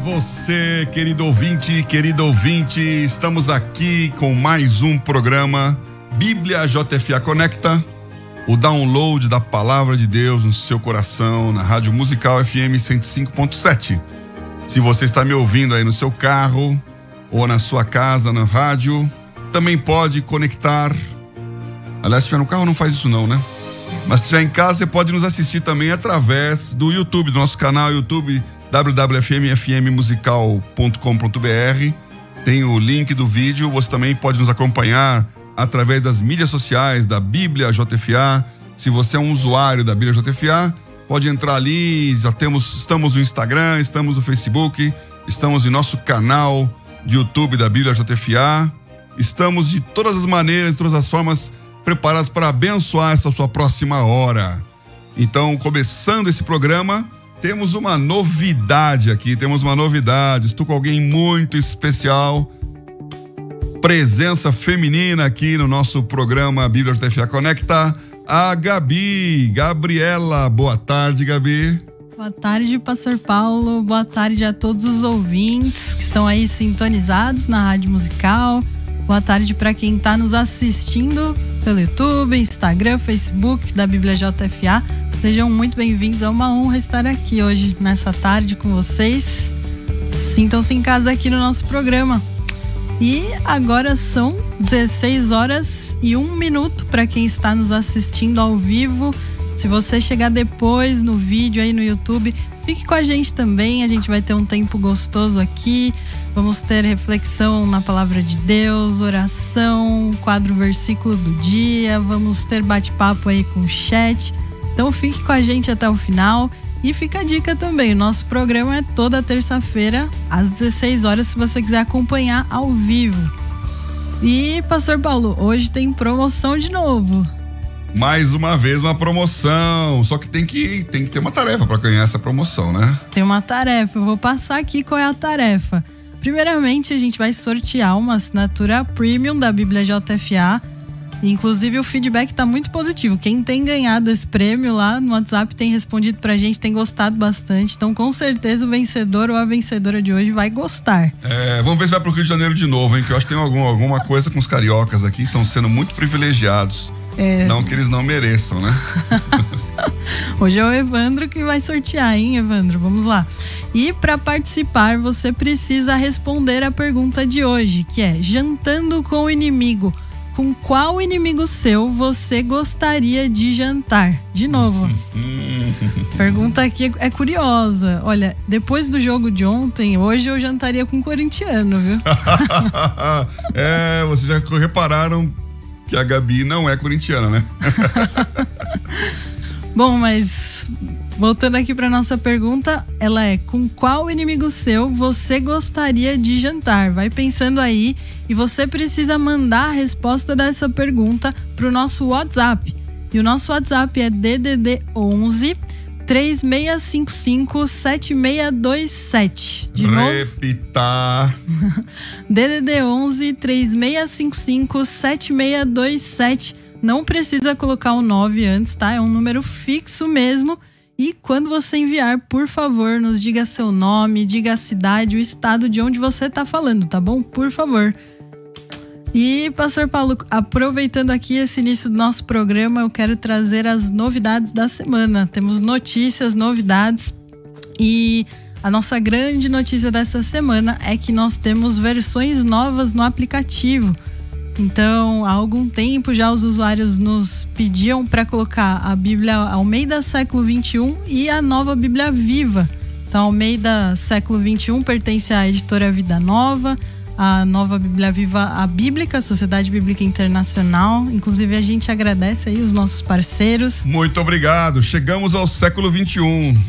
você, querido ouvinte, estamos aqui com mais um programa Bíblia JFA Conecta, o download da Palavra de Deus no seu coração, na Rádio Musical FM 105.7. Se você está me ouvindo aí no seu carro ou na sua casa, na rádio, também pode conectar. Aliás, se estiver no carro não faz isso não, né? Mas se estiver em casa, você pode nos assistir também através do YouTube, do nosso canal YouTube www.fmfmmusical.com.br. Tem o link do vídeo. Você também pode nos acompanhar através das mídias sociais da Bíblia JFA. Se você é um usuário da Bíblia JFA, pode entrar ali. Estamos no Instagram, estamos no Facebook, estamos em nosso canal de YouTube da Bíblia JFA. Estamos de todas as maneiras, de todas as formas, preparados para abençoar essa sua próxima hora. Então, começando esse programa, temos uma novidade aqui, Estou com alguém muito especial. Presença feminina aqui no nosso programa Bíblia JFA Conecta, a Gabriela. Boa tarde, Gabi. Boa tarde, Pastor Paulo. Boa tarde a todos os ouvintes que estão aí sintonizados na Rádio Musical. Boa tarde para quem está nos assistindo pelo YouTube, Instagram, Facebook da Bíblia JFA. Sejam muito bem-vindos, é uma honra estar aqui hoje, nessa tarde, com vocês. Sintam-se em casa aqui no nosso programa. E agora são 16h01 para quem está nos assistindo ao vivo. Se você chegar depois no vídeo aí no YouTube, fique com a gente também. A gente vai ter um tempo gostoso aqui. Vamos ter reflexão na palavra de Deus, oração, quadro versículo do dia. Vamos ter bate-papo aí com o chat. Então fique com a gente até o final. E fica a dica também, o nosso programa é toda terça-feira às 16h, se você quiser acompanhar ao vivo. E, Pastor Paulo, hoje tem promoção de novo. Mais uma vez uma promoção, só que tem que ter uma tarefa para ganhar essa promoção, né? Tem uma tarefa, eu vou passar aqui qual é a tarefa. Primeiramente, a gente vai sortear uma assinatura premium da Bíblia JFA. Inclusive, o feedback está muito positivo. Quem tem ganhado esse prêmio lá no WhatsApp tem respondido pra gente, tem gostado bastante. Então, com certeza, o vencedor ou a vencedora de hoje vai gostar. Vamos ver se vai pro Rio de Janeiro de novo, hein? Que eu acho que tem alguma coisa com os cariocas aqui que estão sendo muito privilegiados. Não que eles não mereçam, né? Hoje é o Evandro que vai sortear, hein, Evandro? Vamos lá. E para participar, você precisa responder a pergunta de hoje, que é: jantando com o inimigo, com qual inimigo seu você gostaria de jantar? De novo. Pergunta aqui é curiosa. Olha, depois do jogo de ontem, hoje eu jantaria com um corintiano, viu? Vocês já repararam que a Gabi não é corintiana, né? Bom, mas voltando aqui para nossa pergunta, ela é: com qual inimigo seu você gostaria de jantar? Vai pensando aí e você precisa mandar a resposta dessa pergunta para o nosso WhatsApp. E o nosso WhatsApp é DDD 11 3655 7627. De novo. Repita. DDD 11 3655 7627. Não precisa colocar o 9 antes, tá? É um número fixo mesmo. E quando você enviar, por favor, nos diga seu nome, diga a cidade, o estado de onde você tá falando, tá bom? Por favor. E, Pastor Paulo, aproveitando aqui esse início do nosso programa, eu quero trazer as novidades da semana. Temos notícias, novidades. E a nossa grande notícia dessa semana é que nós temos versões novas no aplicativo. Então, há algum tempo já os usuários nos pediam para colocar a Bíblia Almeida Século XXI e a nova Bíblia Viva. Então, a Almeida Século XXI pertence à editora Vida Nova, a nova Bíblia Viva, a Bíblica, Sociedade Bíblica Internacional. Inclusive, a gente agradece aí os nossos parceiros. Muito obrigado, chegamos ao século XXI.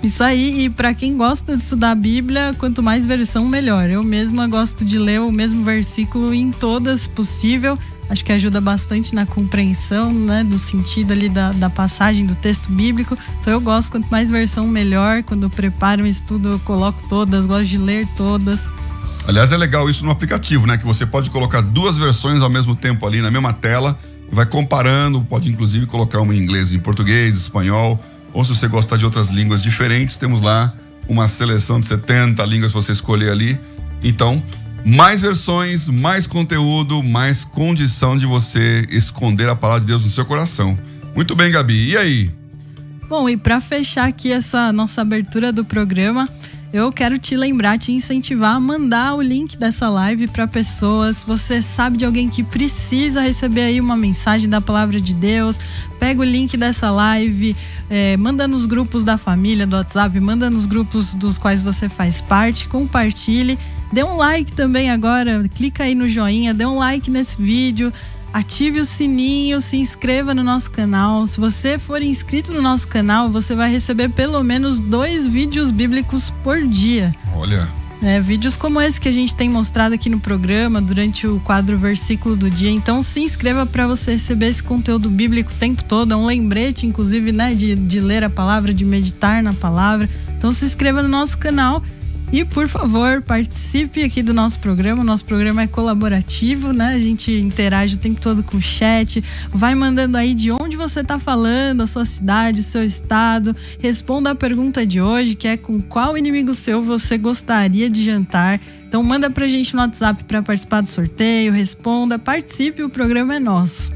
Isso aí, e para quem gosta de estudar a Bíblia, quanto mais versão, melhor. Eu mesma gosto de ler o mesmo versículo em todas possível. Acho que ajuda bastante na compreensão, né, do sentido ali da passagem do texto bíblico. Então eu gosto, quanto mais versão, melhor. Quando eu preparo um estudo, eu coloco todas, gosto de ler todas. Aliás, é legal isso no aplicativo, né? Que você pode colocar duas versões ao mesmo tempo ali na mesma tela, vai comparando, pode inclusive colocar uma em inglês, em português, espanhol, ou se você gostar de outras línguas diferentes, temos lá uma seleção de 70 línguas pra você escolher ali. Então, mais versões, mais conteúdo, mais condição de você esconder a palavra de Deus no seu coração. Muito bem, Gabi. E aí? Bom, e para fechar aqui essa nossa abertura do programa, eu quero te lembrar, te incentivar a mandar o link dessa live para pessoas. Se você sabe de alguém que precisa receber aí uma mensagem da palavra de Deus, pega o link dessa live, manda nos grupos da família, do WhatsApp, manda nos grupos dos quais você faz parte, compartilhe. Dê um like também agora, clica aí no joinha, dê um like nesse vídeo, ative o sininho, se inscreva no nosso canal. Se você for inscrito no nosso canal, você vai receber pelo menos 2 vídeos bíblicos por dia. Olha. Vídeos como esse que a gente tem mostrado aqui no programa durante o quadro Versículo do Dia. Então se inscreva para você receber esse conteúdo bíblico o tempo todo. É um lembrete, inclusive, né, de ler a palavra, de meditar na palavra. Então se inscreva no nosso canal. E, por favor, participe aqui do nosso programa. O nosso programa é colaborativo, né? A gente interage o tempo todo com o chat. Vai mandando aí de onde você tá falando, a sua cidade, o seu estado. Responda a pergunta de hoje, que é com qual inimigo seu você gostaria de jantar. Então manda pra gente no WhatsApp para participar do sorteio, responda, participe, o programa é nosso.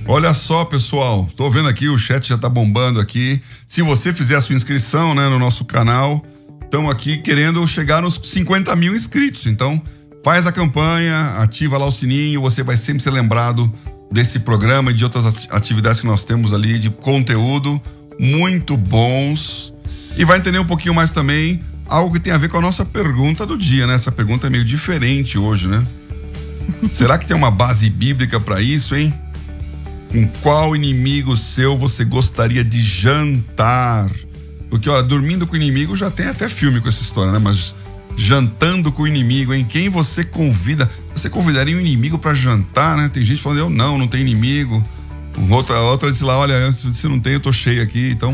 Olha só, pessoal, tô vendo aqui, o chat já tá bombando aqui. Se você fizer a sua inscrição, né, no nosso canal, estamos aqui querendo chegar nos 50 mil inscritos. Então, faz a campanha, ativa lá o sininho, você vai sempre ser lembrado desse programa e de outras atividades que nós temos ali de conteúdo muito bons. E vai entender um pouquinho mais também algo que tem a ver com a nossa pergunta do dia, né? Essa pergunta é meio diferente hoje, né? Será que tem uma base bíblica para isso, hein? Com qual inimigo seu você gostaria de jantar? Porque, olha, dormindo com o inimigo já tem até filme com essa história, né? Mas jantando com o inimigo, hein? Quem você convida? Você convidaria um inimigo pra jantar, né? Tem gente falando, eu não tem inimigo. Outra disse lá, olha, se não tem, eu tô cheio aqui. Então,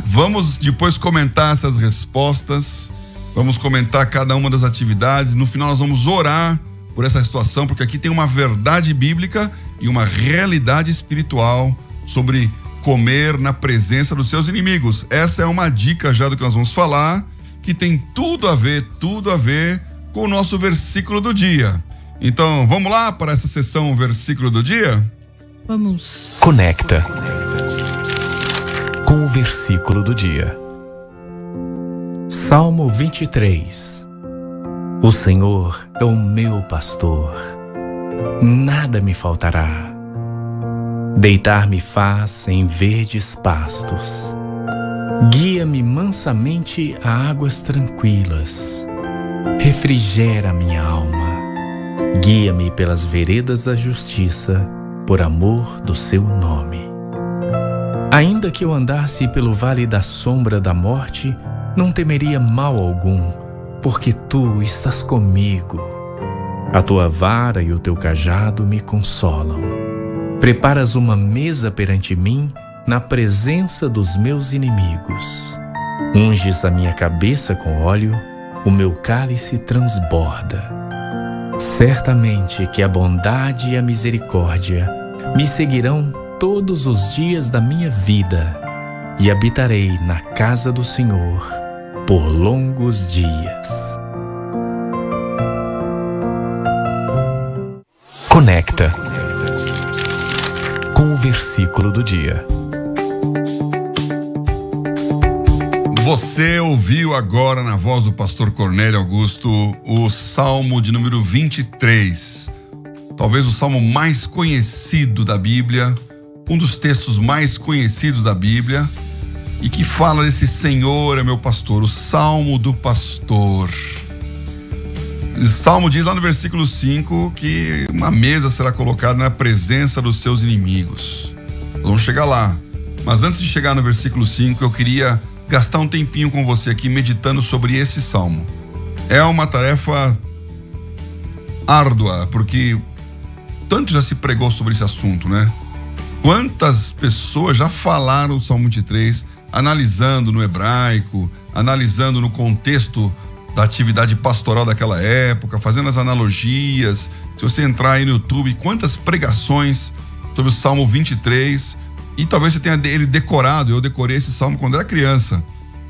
vamos depois comentar essas respostas. Vamos comentar cada uma das atividades. No final, nós vamos orar por essa situação, porque aqui tem uma verdade bíblica e uma realidade espiritual sobre comer na presença dos seus inimigos. Essa é uma dica já do que nós vamos falar, que tem tudo a ver com o nosso versículo do dia. Então, vamos lá para essa sessão versículo do dia? Vamos. Conecta com o versículo do dia. Salmo 23. O Senhor é o meu pastor, nada me faltará. Deitar-me faz em verdes pastos. Guia-me mansamente a águas tranquilas. Refrigera minha alma. Guia-me pelas veredas da justiça, por amor do seu nome. Ainda que eu andasse pelo vale da sombra da morte, não temeria mal algum, porque tu estás comigo. A tua vara e o teu cajado me consolam. Preparas uma mesa perante mim, na presença dos meus inimigos. Unges a minha cabeça com óleo, o meu cálice transborda. Certamente que a bondade e a misericórdia me seguirão todos os dias da minha vida, e habitarei na casa do Senhor por longos dias. Conecta com o versículo do dia. Você ouviu agora na voz do pastor Cornélio Augusto o Salmo de número 23. Talvez o salmo mais conhecido da Bíblia, um dos textos mais conhecidos da Bíblia, e que fala desse Senhor é meu pastor, o Salmo do pastor. O Salmo diz lá no versículo 5 que uma mesa será colocada na presença dos seus inimigos. Nós vamos chegar lá. Mas antes de chegar no versículo 5, eu queria gastar um tempinho com você aqui meditando sobre esse salmo. É uma tarefa árdua, porque tanto já se pregou sobre esse assunto, né? Quantas pessoas já falaram do Salmo 23, analisando no hebraico, analisando no contexto da atividade pastoral daquela época, fazendo as analogias. Se você entrar aí no YouTube, quantas pregações sobre o Salmo 23, e talvez você tenha ele decorado. Eu decorei esse salmo quando era criança.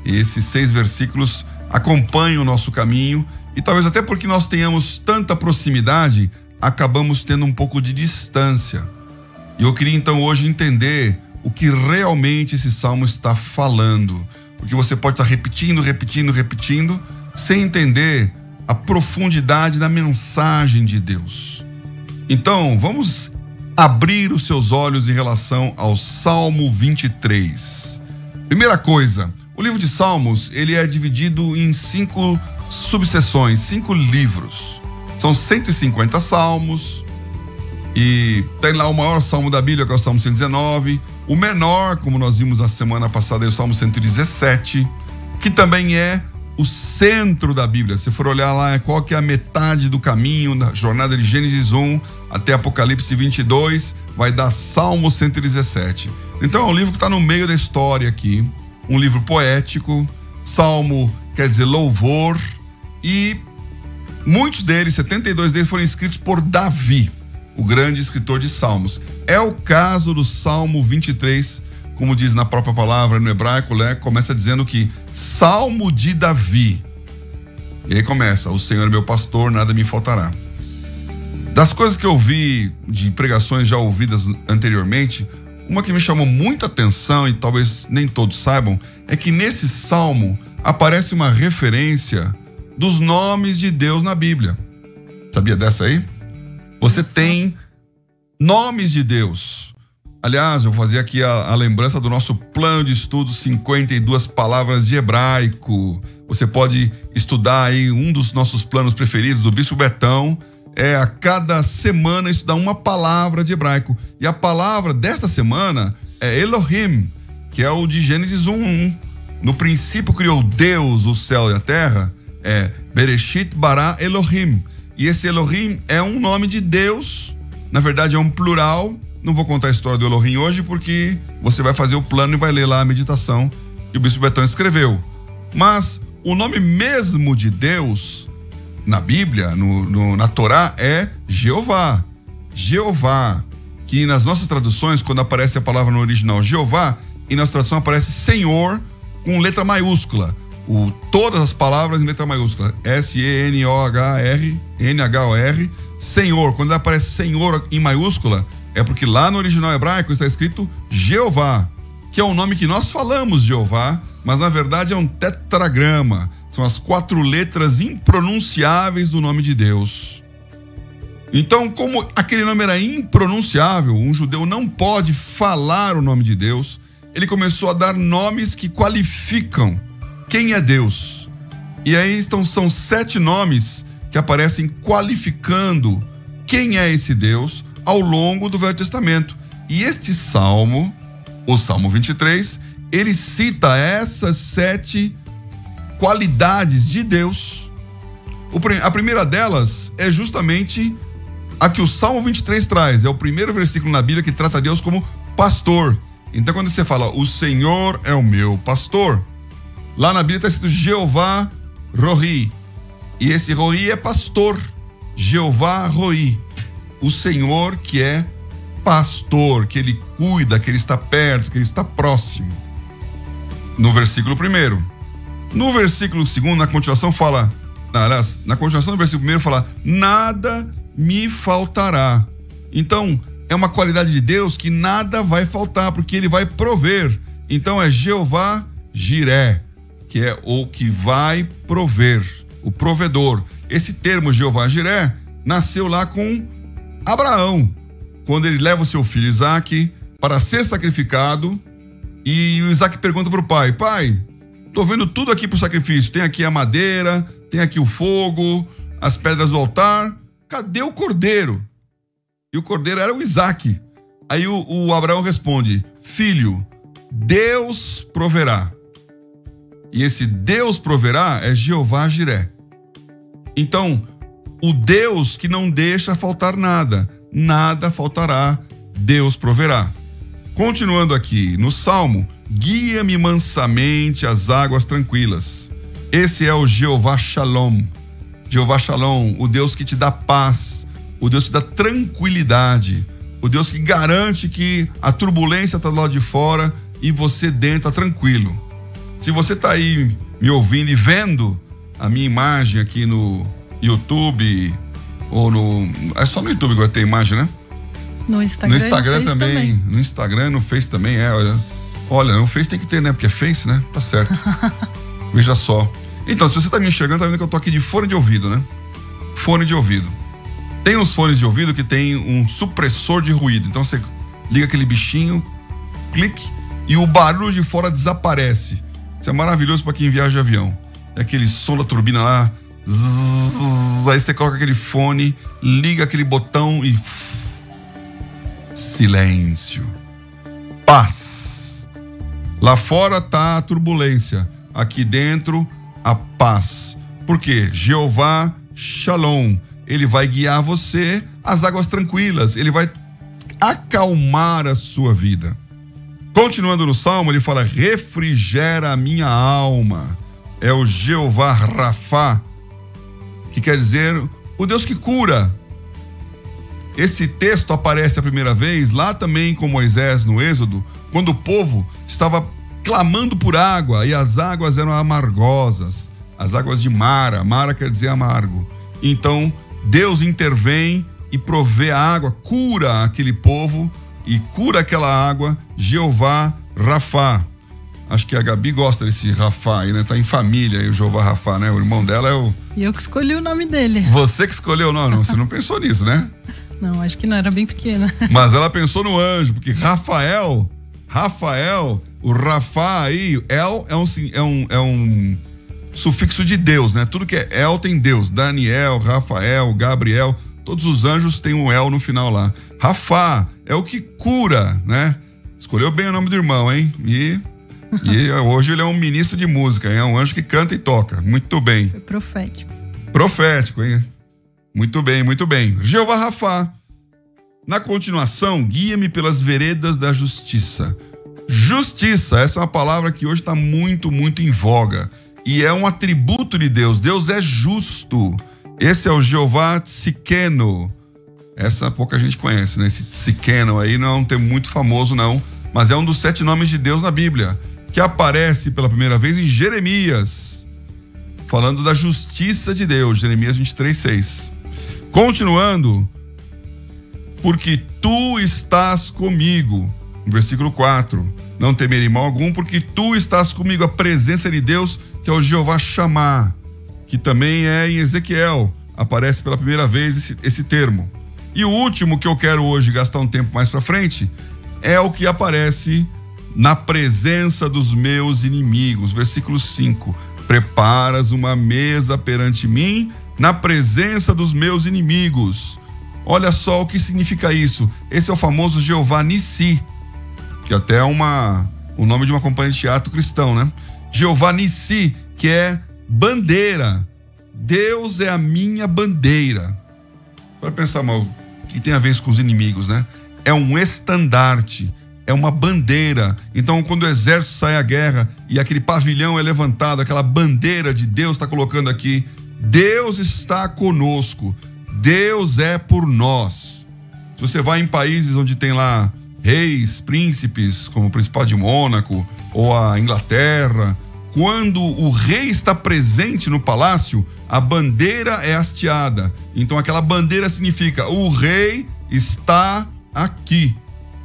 E esses 6 versículos acompanham o nosso caminho e talvez até porque nós tenhamos tanta proximidade, acabamos tendo um pouco de distância. E eu queria então hoje entender o que realmente esse salmo está falando, porque você pode estar repetindo, sem entender a profundidade da mensagem de Deus. Então, vamos abrir os seus olhos em relação ao Salmo 23. Primeira coisa, o livro de Salmos, ele é dividido em 5 subseções, 5 livros. São 150 salmos e tem lá o maior salmo da Bíblia, que é o Salmo 119, o menor, como nós vimos na semana passada, é o Salmo 117, que também é o centro da Bíblia. Se for olhar lá, qual que é a metade do caminho da jornada de Gênesis 1 até Apocalipse 22, vai dar Salmo 117. Então é um livro que está no meio da história aqui, um livro poético. Salmo quer dizer louvor, e muitos deles, 72 deles, foram escritos por Davi, o grande escritor de salmos. É o caso do Salmo 23, como diz na própria palavra no hebraico, né? Começa dizendo que Salmo de Davi. E aí começa: o Senhor é meu pastor, nada me faltará. Das coisas que eu vi de pregações já ouvidas anteriormente, uma que me chamou muita atenção e talvez nem todos saibam, é que nesse salmo aparece uma referência dos nomes de Deus na Bíblia. Sabia dessa aí? Você tem nomes de Deus. Aliás, eu vou fazer aqui a lembrança do nosso plano de estudo, 52 palavras de hebraico. Você pode estudar aí um dos nossos planos preferidos do Bispo Betão, é a cada semana estudar uma palavra de hebraico. E a palavra desta semana é Elohim, que é o de Gênesis 1:1. No princípio criou Deus o céu e a terra, é Bereshit bara Elohim. E esse Elohim é um nome de Deus, na verdade é um plural. Não vou contar a história do Elohim hoje, porque você vai fazer o plano e vai ler lá a meditação que o Bispo Betão escreveu. Mas o nome mesmo de Deus na Bíblia, na Torá, é Jeová. Jeová, que nas nossas traduções, quando aparece a palavra no original Jeová, e na tradução aparece Senhor com letra maiúscula. Todas as palavras em letra maiúscula. S-E-N-O-H-R, Senhor. Quando aparece Senhor em maiúscula, é porque lá no original hebraico está escrito Jeová, que é um nome que nós falamos Jeová, mas na verdade é um tetragrama. São as 4 letras impronunciáveis do nome de Deus. Então, como aquele nome era impronunciável, um judeu não pode falar o nome de Deus, ele começou a dar nomes que qualificam quem é Deus. E aí são 7 nomes que aparecem qualificando quem é esse Deus ao longo do Velho Testamento. E este salmo, o Salmo 23, ele cita essas 7 qualidades de Deus. A primeira delas é justamente a que o Salmo 23 traz. É o primeiro versículo na Bíblia que trata Deus como pastor. Então quando você fala, o Senhor é o meu pastor, lá na Bíblia está escrito Jeová Rohi. E esse Rohi é pastor. Jeová Rohi. O Senhor que é pastor, que ele cuida, que ele está perto, que ele está próximo. No versículo 1. No versículo 2, na continuação fala, na continuação do versículo 1 fala, nada me faltará. Então, é uma qualidade de Deus que nada vai faltar, porque ele vai prover. Então é Jeová Jiré, que é o que vai prover, o provedor. Esse termo Jeová Jiré nasceu lá com Abraão, quando ele leva o seu filho Isaque para ser sacrificado, e o Isaque pergunta para o pai: pai, tô vendo tudo aqui pro sacrifício, tem aqui a madeira, tem aqui o fogo, as pedras do altar, cadê o cordeiro? E o cordeiro era o Isaque. Aí o Abraão responde: filho, Deus proverá. E esse Deus proverá é Jeová Jiré. Então, o Deus que não deixa faltar nada, nada faltará, Deus proverá. Continuando aqui no Salmo, guia-me mansamente às águas tranquilas. Esse é o Jeová Shalom. Jeová Shalom, o Deus que te dá paz, o Deus que te dá tranquilidade, o Deus que garante que a turbulência está do lado de fora e você dentro está tranquilo. Se você está aí me ouvindo e vendo a minha imagem aqui no YouTube ou no... É só no YouTube que vai ter imagem, né? No Instagram, no Instagram também. No Instagram, no Face também, Olha, no Face tem que ter, né? Porque é Face, né? Tá certo. Veja só. Então, se você tá me enxergando, tá vendo que eu tô aqui de fone de ouvido, né? Fone de ouvido. Tem uns fones de ouvido que tem um supressor de ruído. Então você liga aquele bichinho, clique, e o barulho de fora desaparece. Isso é maravilhoso para quem viaja de avião. É aquele som da turbina lá. Zzz, aí você coloca aquele fone, liga aquele botão e... silêncio. Paz. Lá fora tá a turbulência. Aqui dentro, a paz. Por quê? Jeová Shalom. Ele vai guiar você às águas tranquilas. Ele vai acalmar a sua vida. Continuando no Salmo, ele fala: refrigera a minha alma. É o Jeová Rafá, que quer dizer o Deus que cura. Esse texto aparece a primeira vez lá também com Moisés no Êxodo, quando o povo estava clamando por água e as águas eram amargosas, as águas de Mara. Mara quer dizer amargo. Então Deus intervém e provê a água, cura aquele povo e cura aquela água. Jeová Rafá. Acho que a Gabi gosta desse Rafá aí, né? Tá em família aí o Jeová Rafá, né? O irmão dela é o... E eu que escolhi o nome dele. Você que escolheu o nome, você não pensou nisso, né? Não, acho que não, era bem pequena. Mas ela pensou no anjo, porque Rafael, o Rafá aí, El é um sufixo de Deus, né? Tudo que é El tem Deus. Daniel, Rafael, Gabriel, todos os anjos têm um El no final lá. Rafá é o que cura, né? Escolheu bem o nome do irmão, hein? E hoje ele é um ministro de música, hein? É um anjo que canta e toca. Muito bem. Foi profético. Profético, hein? Muito bem, muito bem. Jeová Rafá. Na continuação, guia-me pelas veredas da justiça. Justiça, essa é uma palavra que hoje está muito, muito em voga. E é um atributo de Deus. Deus é justo. Esse é o Jeová Tzidkenu. Essa pouca gente conhece, né? Esse Tzidkenu aí não é um termo muito famoso, não. Mas é um dos 7 nomes de Deus na Bíblia, que aparece pela primeira vez em Jeremias, falando da justiça de Deus. Jeremias 23:6. Continuando, porque tu estás comigo. Versículo 4. Não temerei mal algum, porque tu estás comigo. A presença de Deus, que é o Jeová Shammah, que também é em Ezequiel. Aparece pela primeira vez esse termo. E o último que eu quero hoje gastar um tempo mais para frente é o que aparece na presença dos meus inimigos. Versículo 5. Preparas uma mesa perante mim na presença dos meus inimigos. Olha só o que significa isso. Esse é o famoso Jeová Nissi, que até é o nome de uma companhia de teatro cristão, né? Jeová Nissi, que é bandeira. Deus é a minha bandeira. Para pensar mal, o que tem a ver isso com os inimigos, né? É um estandarte, é uma bandeira. Então, quando o exército sai à guerra e aquele pavilhão é levantado, aquela bandeira de Deus está colocando aqui, Deus está conosco, Deus é por nós. Se você vai em países onde tem lá reis, príncipes, como o Principado de Mônaco ou a Inglaterra, quando o rei está presente no palácio, a bandeira é hasteada. Então aquela bandeira significa: o rei está aqui.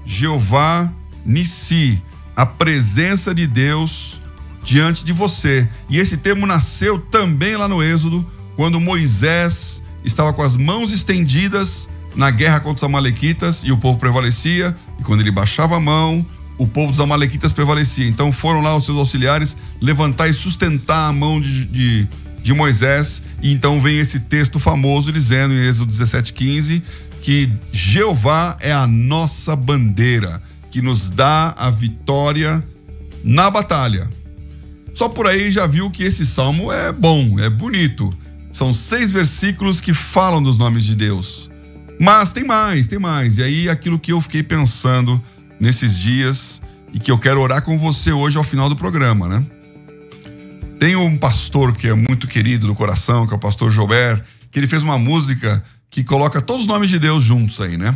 Jeová Nissi, a presença de Deus diante de você. E esse termo nasceu também lá no Êxodo, quando Moisés estava com as mãos estendidas na guerra contra os amalequitas e o povo prevalecia, e quando ele baixava a mão, o povo dos amalequitas prevalecia. Então foram lá os seus auxiliares levantar e sustentar a mão de Moisés, e então vem esse texto famoso dizendo em Êxodo 17:15 que Jeová é a nossa bandeira, que nos dá a vitória na batalha. Só por aí já viu que esse salmo é bom, é bonito. São 6 versículos que falam dos nomes de Deus. Mas tem mais. E aí aquilo que eu fiquei pensando nesses dias e que eu quero orar com você hoje ao final do programa, né? Tem um pastor que é muito querido no coração, que é o pastor Joubert, que ele fez uma música que coloca todos os nomes de Deus juntos aí, né?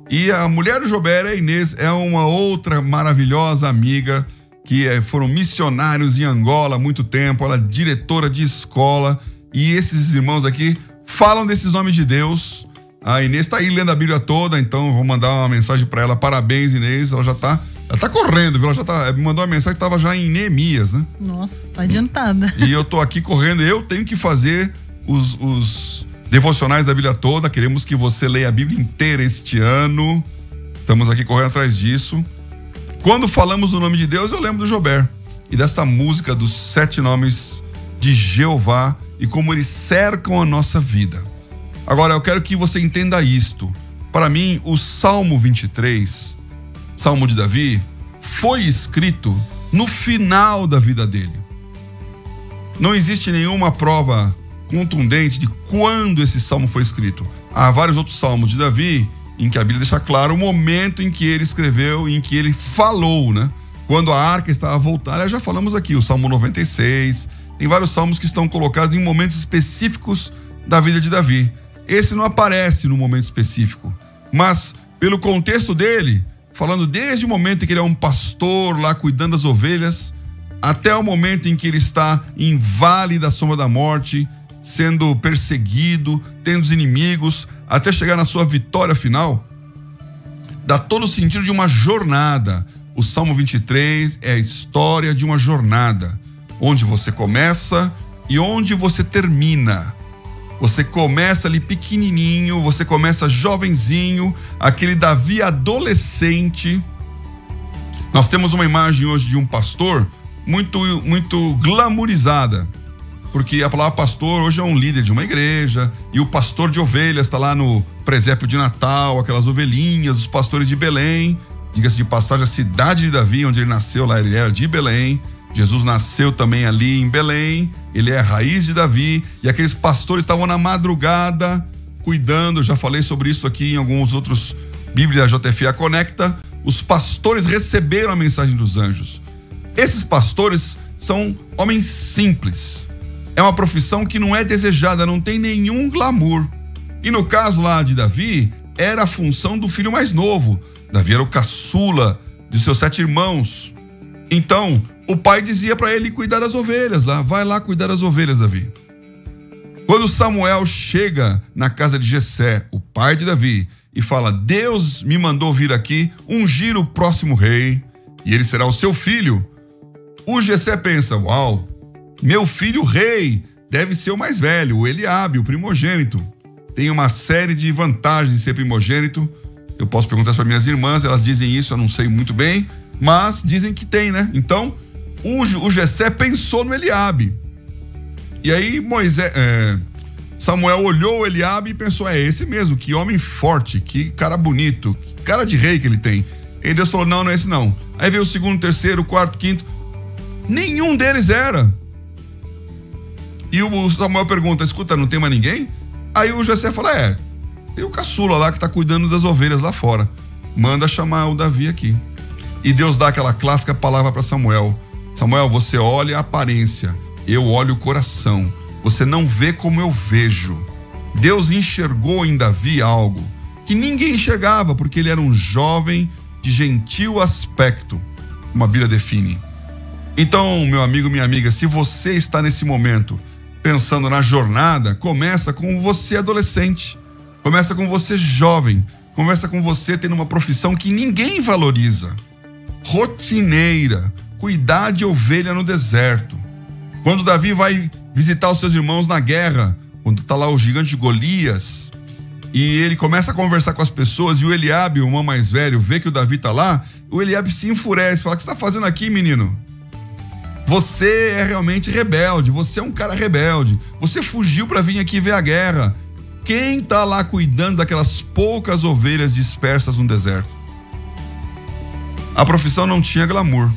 E a mulher do Joubert, a Inês, é uma outra maravilhosa amiga que foram missionários em Angola há muito tempo, ela é diretora de escola, e esses irmãos aqui falam desses nomes de Deus. A Inês está aí lendo a Bíblia toda, então vou mandar uma mensagem para ela. Parabéns, Inês, ela tá correndo, viu? Ela me mandou uma mensagem que estava já em Neemias, né? Nossa, tá adiantada. E eu tô aqui correndo, eu tenho que fazer os devocionais da Bíblia toda. Queremos que você leia a Bíblia inteira este ano. Estamos aqui correndo atrás disso. Quando falamos do nome de Deus, eu lembro do Jober e dessa música dos 7 nomes de Jeová e como eles cercam a nossa vida. Agora, eu quero que você entenda isto. Para mim, o Salmo 23, Salmo de Davi, foi escrito no final da vida dele. Não existe nenhuma prova contundente de quando esse salmo foi escrito. Há vários outros salmos de Davi em que a Bíblia deixa claro o momento em que ele escreveu, em que ele falou, né? Quando a arca estava voltada, já falamos aqui, o Salmo 96, tem vários salmos que estão colocados em momentos específicos da vida de Davi. Esse não aparece no momento específico, mas pelo contexto dele, falando desde o momento em que ele é um pastor lá cuidando das ovelhas, até o momento em que ele está em vale da sombra da morte, sendo perseguido, tendo os inimigos, até chegar na sua vitória final, dá todo o sentido de uma jornada. O Salmo 23 é a história de uma jornada, onde você começa e onde você termina. Você começa ali pequenininho, você começa jovenzinho, aquele Davi adolescente. Nós temos uma imagem hoje de um pastor muito glamourizada, porque a palavra pastor hoje é um líder de uma igreja, e o pastor de ovelhas está lá no presépio de Natal, aquelas ovelhinhas, os pastores de Belém. Diga-se de passagem, a cidade de Davi, onde ele nasceu, lá ele era de Belém. Jesus nasceu também ali em Belém, ele é a raiz de Davi, e aqueles pastores estavam na madrugada cuidando. Eu já falei sobre isso aqui em alguns outros Bíblia JFA Conecta. Os pastores receberam a mensagem dos anjos. Esses pastores são homens simples. É uma profissão que não é desejada, não tem nenhum glamour. E no caso lá de Davi, era a função do filho mais novo. Davi era o caçula de seus 7 irmãos. Então, o pai dizia para ele cuidar das ovelhas lá. Vai lá cuidar das ovelhas, Davi. Quando Samuel chega na casa de Jessé, o pai de Davi, e fala: Deus me mandou vir aqui ungir o próximo rei, e ele será o seu filho. O Jessé pensa: uau, meu filho rei deve ser o mais velho, o Eliabe, o primogênito. Tem uma série de vantagens de ser primogênito. Eu posso perguntar para minhas irmãs, elas dizem isso, eu não sei muito bem, mas dizem que tem, né? Então, o Jessé pensou no Eliabe. E aí Samuel olhou o Eliabe e pensou: é esse mesmo, que homem forte, que cara bonito, que cara de rei que ele tem. E Deus falou: não é esse não. Aí veio o segundo, terceiro, quarto, quinto. Nenhum deles era. E o Samuel pergunta: escuta, não tem mais ninguém? Aí o Jessé fala: tem o caçula lá que tá cuidando das ovelhas lá fora. Manda chamar o Davi aqui. E Deus dá aquela clássica palavra para Samuel: Samuel, você olha a aparência, eu olho o coração. Você não vê como eu vejo. Deus enxergou em Davi algo que ninguém enxergava, porque ele era um jovem de gentil aspecto, como a Bíblia define. Então, meu amigo, minha amiga, se você está nesse momento pensando na jornada, começa com você adolescente, começa com você jovem, começa com você tendo uma profissão que ninguém valoriza, rotineira, cuidar de ovelha no deserto. Quando Davi vai visitar os seus irmãos na guerra, quando está lá o gigante Golias, e ele começa a conversar com as pessoas, e o Eliabe, o irmão mais velho, vê que o Davi está lá, o Eliabe se enfurece, fala: o que você está fazendo aqui, menino? Você é realmente rebelde, você é um cara rebelde, você fugiu para vir aqui ver a guerra. Quem está lá cuidando daquelas poucas ovelhas dispersas no deserto? A profissão não tinha glamour.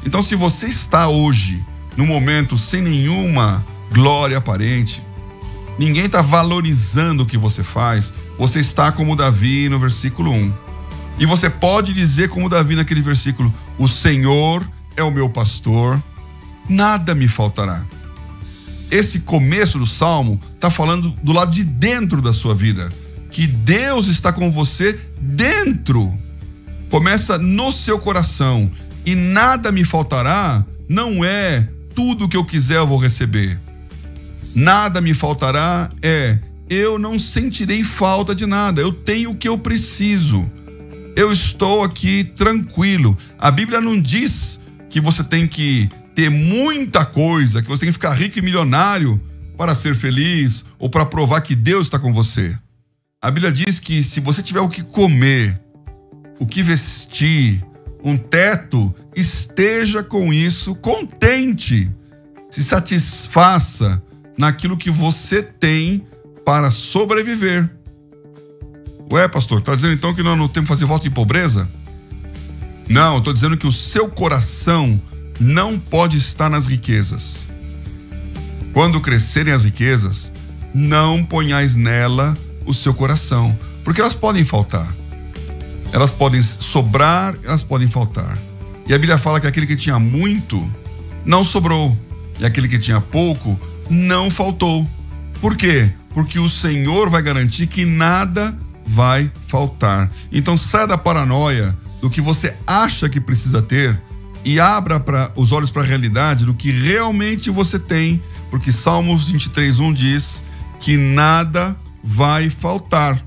Então, se você está hoje, no momento, sem nenhuma glória aparente, ninguém está valorizando o que você faz, você está como Davi no versículo 1. E você pode dizer como Davi naquele versículo: o Senhor é o meu pastor, nada me faltará. Esse começo do Salmo está falando do lado de dentro da sua vida, que Deus está com você dentro. Começa no seu coração. E nada me faltará não é tudo que eu quiser eu vou receber. Nada me faltará eu não sentirei falta de nada. Eu tenho o que eu preciso. Eu estou aqui tranquilo. A Bíblia não diz que você tem que ter muita coisa, que você tem que ficar rico e milionário para ser feliz ou para provar que Deus está com você. A Bíblia diz que se você tiver o que comer, o que vestir, um teto, esteja com isso contente. Se satisfaça naquilo que você tem para sobreviver. Ué, pastor, tá dizendo então que nós não temos que fazer voto de pobreza? Não, eu tô dizendo que o seu coração não pode estar nas riquezas. Quando crescerem as riquezas, não ponhais nela o seu coração, porque elas podem faltar. Elas podem sobrar, elas podem faltar. E a Bíblia fala que aquele que tinha muito, não sobrou. E aquele que tinha pouco, não faltou. Por quê? Porque o Senhor vai garantir que nada vai faltar. Então saia da paranoia do que você acha que precisa ter e abra os olhos para a realidade do que realmente você tem, porque Salmos 23:1 diz que nada vai faltar.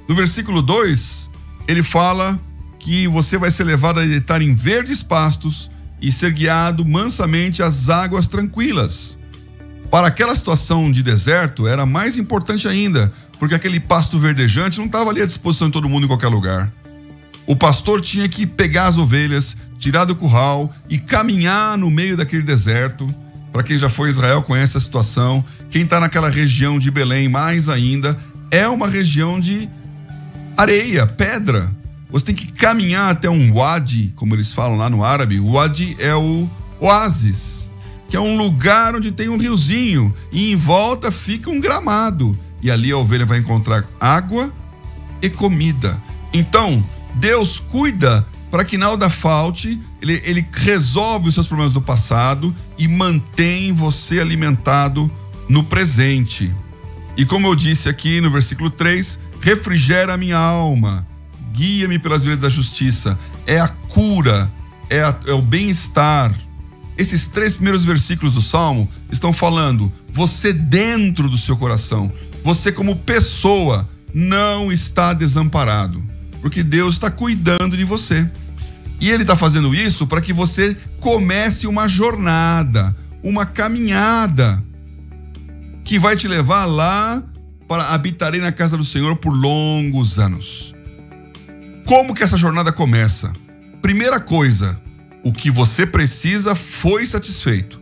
No versículo 2, ele fala que você vai ser levado a deitar em verdes pastos e ser guiado mansamente às águas tranquilas. Para aquela situação de deserto, era mais importante ainda, porque aquele pasto verdejante não estava ali à disposição de todo mundo em qualquer lugar. O pastor tinha que pegar as ovelhas, tirar do curral e caminhar no meio daquele deserto. Para quem já foi a Israel conhece a situação. Quem está naquela região de Belém, mais ainda, é uma região de areia, pedra. Você tem que caminhar até um wadi, como eles falam lá no árabe. O wadi é o oásis, que é um lugar onde tem um riozinho e em volta fica um gramado. E ali a ovelha vai encontrar água e comida. Então, Deus cuida para que nada falte, ele resolve os seus problemas do passado e mantém você alimentado no presente. E como eu disse aqui no versículo 3, refrigera a minha alma, guia-me pelas veredas da justiça. É a cura, é o bem-estar. Esses 3 primeiros versículos do Salmo estão falando, você dentro do seu coração, você como pessoa não está desamparado, porque Deus está cuidando de você. E Ele está fazendo isso para que você comece uma jornada, uma caminhada, que vai te levar lá para habitarei na casa do Senhor por longos anos. Como que essa jornada começa? Primeira coisa, o que você precisa foi satisfeito.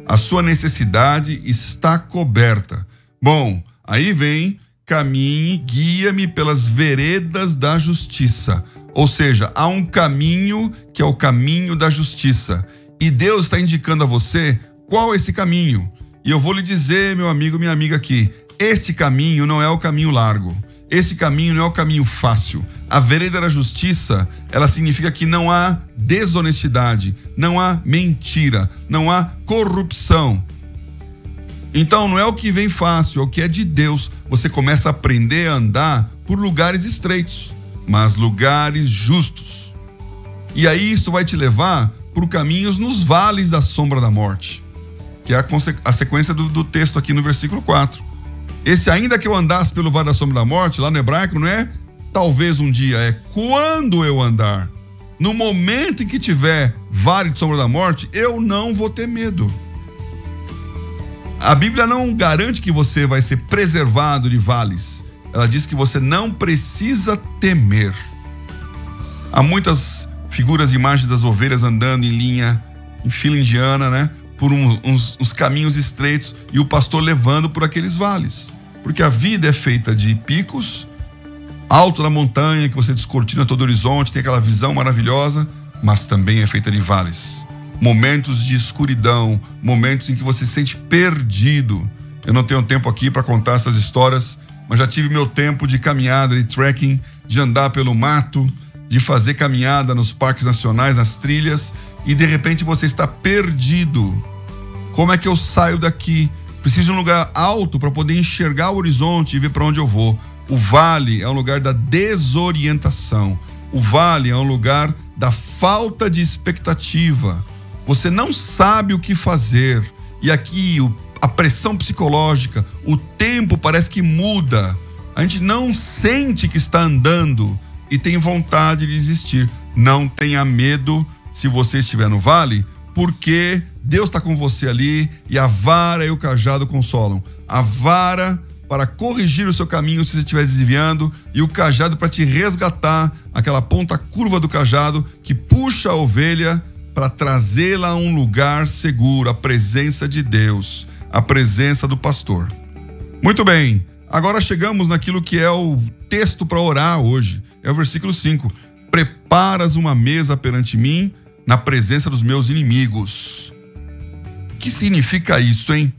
A sua necessidade está coberta. Bom, aí vem, caminhe, guia-me pelas veredas da justiça. Ou seja, há um caminho que é o caminho da justiça. E Deus está indicando a você qual é esse caminho. E eu vou lhe dizer, meu amigo, minha amiga aqui, este caminho não é o caminho largo. Este caminho não é o caminho fácil. A vereda da justiça, ela significa que não há desonestidade, não há mentira, não há corrupção. Então não é o que vem fácil, é o que é de Deus. Você começa a aprender a andar por lugares estreitos, mas lugares justos. E aí isso vai te levar por caminhos nos vales da sombra da morte, que é a sequência do texto aqui no versículo 4. Esse ainda que eu andasse pelo vale da sombra da morte, lá no hebraico, não é talvez um dia, é quando eu andar. No momento em que tiver vale de sombra da morte, eu não vou ter medo. A Bíblia não garante que você vai ser preservado de vales. Ela diz que você não precisa temer. Há muitas figuras e imagens das ovelhas andando em linha, em fila indiana, né? Por uns caminhos estreitos e o pastor levando por aqueles vales. Porque a vida é feita de picos, alto na montanha, que você descortina todo o horizonte, tem aquela visão maravilhosa, mas também é feita de vales. Momentos de escuridão, momentos em que você se sente perdido. Eu não tenho tempo aqui para contar essas histórias, mas já tive meu tempo de caminhada, de trekking, de andar pelo mato, de fazer caminhada nos parques nacionais, nas trilhas, e de repente você está perdido. Como é que eu saio daqui? Preciso de um lugar alto para poder enxergar o horizonte e ver para onde eu vou. O vale é um lugar da desorientação. O vale é um lugar da falta de expectativa. Você não sabe o que fazer. E aqui a pressão psicológica, o tempo parece que muda. A gente não sente que está andando e tem vontade de desistir. Não tenha medo se você estiver no vale, porque Deus está com você ali e a vara e o cajado consolam. A vara para corrigir o seu caminho se você estiver desviando e o cajado para te resgatar, aquela ponta curva do cajado que puxa a ovelha para trazê-la a um lugar seguro, a presença de Deus, a presença do pastor. Muito bem, agora chegamos naquilo que é o texto para orar hoje, é o versículo 5. Preparas uma mesa perante mim na presença dos meus inimigos. O que significa isso, hein?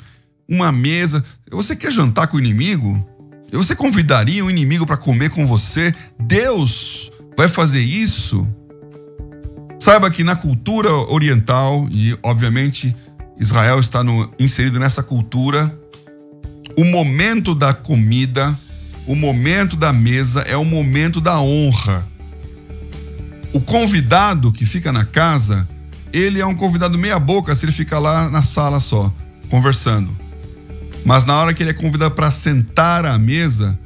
Uma mesa. Você quer jantar com o inimigo? Você convidaria o inimigo para comer com você? Deus vai fazer isso? Saiba que na cultura oriental, e obviamente Israel está inserido nessa cultura, o momento da comida, o momento da mesa é o momento da honra. O convidado que fica na casa, ele é um convidado meia boca se ele ficar lá na sala só, conversando. Mas na hora que ele é convidado para sentar à mesa,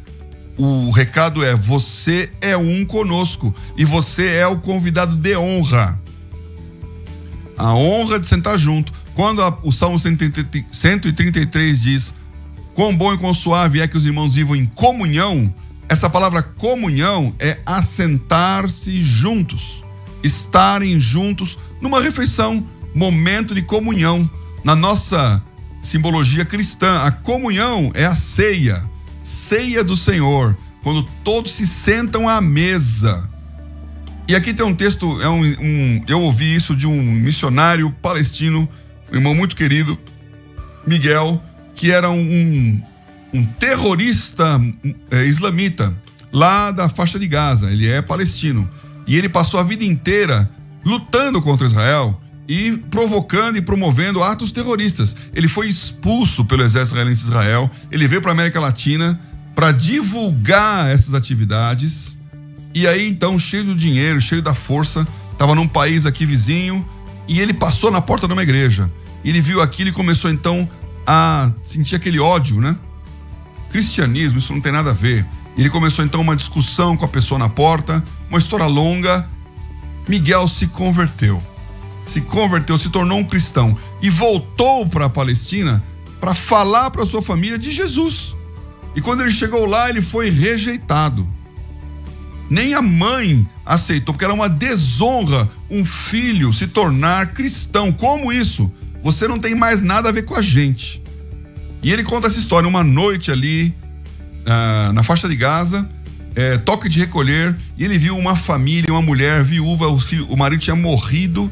o recado é: você é um conosco e você é o convidado de honra. A honra de sentar junto. Quando o Salmo 133 diz: quão bom e quão suave é que os irmãos vivam em comunhão, essa palavra comunhão é assentar-se juntos, estarem juntos numa refeição, momento de comunhão. Na nossa simbologia cristã, a comunhão é a ceia do Senhor, quando todos se sentam à mesa. E aqui tem um texto, eu ouvi isso de um missionário palestino, um irmão muito querido, Miguel, que era um terrorista islamita lá da faixa de Gaza. Ele é palestino e ele passou a vida inteira lutando contra Israel e provocando e promovendo atos terroristas. Ele foi expulso pelo exército israelense de Israel. Ele veio para a América Latina para divulgar essas atividades. E aí, então, cheio do dinheiro, cheio da força, estava num país aqui vizinho e ele passou na porta de uma igreja. Ele viu aquilo e começou, então, a sentir aquele ódio, né? Cristianismo, isso não tem nada a ver. Ele começou, então, uma discussão com a pessoa na porta, uma história longa. Miguel se converteu, se tornou um cristão e voltou para a Palestina para falar para a sua família de Jesus. E quando ele chegou lá, ele foi rejeitado. Nem a mãe aceitou, porque era uma desonra um filho se tornar cristão. Como isso? Você não tem mais nada a ver com a gente. E ele conta essa história, uma noite ali na faixa de Gaza, toque de recolher, e ele viu uma família, uma mulher viúva, o marido tinha morrido,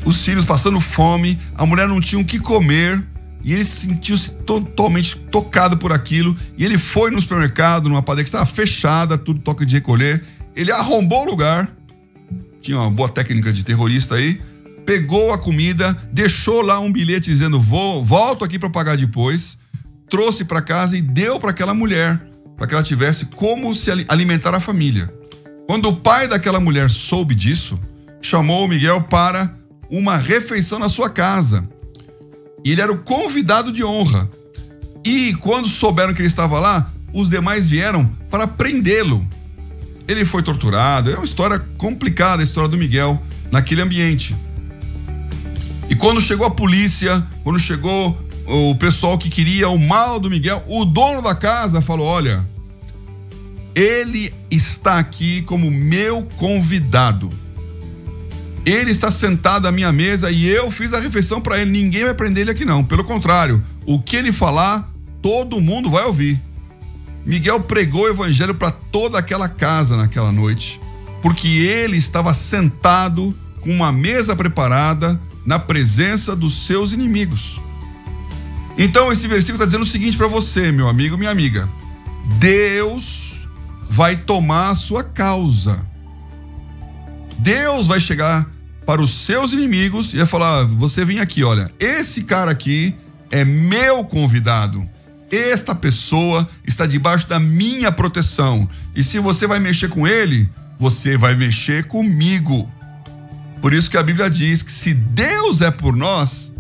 os filhos passando fome, a mulher não tinha o que comer, e ele sentiu-se totalmente tocado por aquilo, e ele foi no supermercado, numa padaria que estava fechada, tudo toque de recolher, ele arrombou o lugar, tinha uma boa técnica de terrorista aí, pegou a comida, deixou lá um bilhete dizendo: volto aqui para pagar depois, trouxe para casa e deu para aquela mulher, para que ela tivesse como se alimentar a família. Quando o pai daquela mulher soube disso, chamou o Miguel para uma refeição na sua casa. E ele era o convidado de honra. E quando souberam que ele estava lá, os demais vieram para prendê-lo. Ele foi torturado. É uma história complicada, a história do Miguel naquele ambiente. E quando chegou a polícia, quando chegou o pessoal que queria o mal do Miguel, o dono da casa falou: olha, ele está aqui como meu convidado. Ele está sentado à minha mesa e eu fiz a refeição para ele. Ninguém vai prender ele aqui não. Pelo contrário, o que ele falar, todo mundo vai ouvir. Miguel pregou o evangelho para toda aquela casa naquela noite, porque ele estava sentado com uma mesa preparada na presença dos seus inimigos. Então esse versículo está dizendo o seguinte para você, meu amigo, minha amiga: Deus vai tomar a sua causa. Deus vai chegar para os seus inimigos e vai falar: você vem aqui, olha, esse cara aqui é meu convidado. Esta pessoa está debaixo da minha proteção. E se você vai mexer com ele, você vai mexer comigo. Por isso que a Bíblia diz que se Deus é por nós,